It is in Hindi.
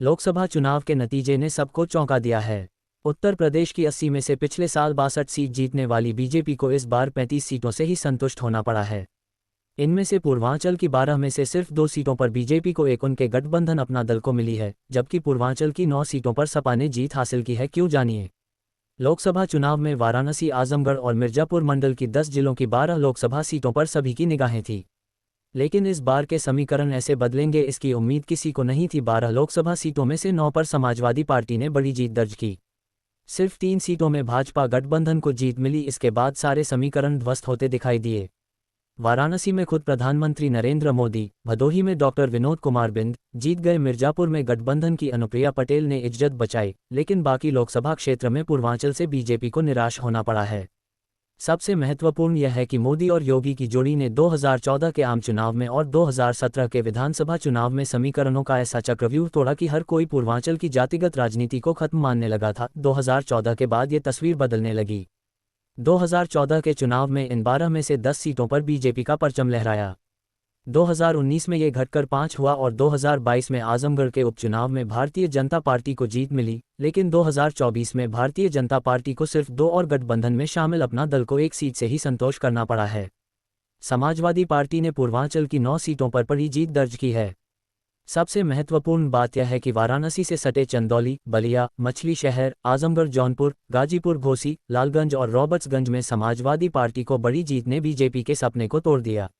लोकसभा चुनाव के नतीजे ने सबको चौंका दिया है। उत्तर प्रदेश की 80 में से पिछले साल 62 सीट जीतने वाली बीजेपी को इस बार 35 सीटों से ही संतुष्ट होना पड़ा है। इनमें से पूर्वांचल की 12 में से सिर्फ 2 सीटों पर बीजेपी को एक उनके गठबंधन अपना दल को मिली है, जबकि पूर्वांचल की 9 सीटों पर सपा ने जीत हासिल की है। क्यों, जानिए। लोकसभा चुनाव में वाराणसी, आजमगढ़ और मिर्जापुर मंडल की 10 जिलों की 12 लोकसभा सीटों पर सभी की निगाहें थी। लेकिन इस बार के समीकरण ऐसे बदलेंगे, इसकी उम्मीद किसी को नहीं थी। 12 लोकसभा सीटों में से 9 पर समाजवादी पार्टी ने बड़ी जीत दर्ज की। सिर्फ 3 सीटों में भाजपा गठबंधन को जीत मिली। इसके बाद सारे समीकरण ध्वस्त होते दिखाई दिए। वाराणसी में खुद प्रधानमंत्री नरेंद्र मोदी, भदोही में डॉक्टर विनोद कुमार बिंद जीत गए। मिर्जापुर में गठबंधन की अनुप्रिया पटेल ने इज्जत बचाई, लेकिन बाकी लोकसभा क्षेत्र में पूर्वांचल से बीजेपी को निराश होना पड़ा है। सबसे महत्वपूर्ण यह है कि मोदी और योगी की जोड़ी ने 2014 के आम चुनाव में और 2017 के विधानसभा चुनाव में समीकरणों का ऐसा चक्रव्यूह तोड़ा कि हर कोई पूर्वांचल की जातिगत राजनीति को खत्म मानने लगा था। 2014 के बाद ये तस्वीर बदलने लगी। 2014 के चुनाव में इन 12 में से 10 सीटों पर बीजेपी का परचम लहराया। 2019 में ये घटकर 5 हुआ और 2022 में आजमगढ़ के उपचुनाव में भारतीय जनता पार्टी को जीत मिली। लेकिन 2024 में भारतीय जनता पार्टी को सिर्फ 2 और गठबंधन में शामिल अपना दल को 1 सीट से ही संतोष करना पड़ा है। समाजवादी पार्टी ने पूर्वांचल की 9 सीटों पर बड़ी जीत दर्ज की है। सबसे महत्वपूर्ण बात यह है कि वाराणसी से सटे चंदौली, बलिया, मछली शहर, आजमगढ़, जौनपुर, गाजीपुर, घोसी, लालगंज और रॉबर्ट्सगंज में समाजवादी पार्टी को बड़ी जीत ने बीजेपी के सपने को तोड़ दिया।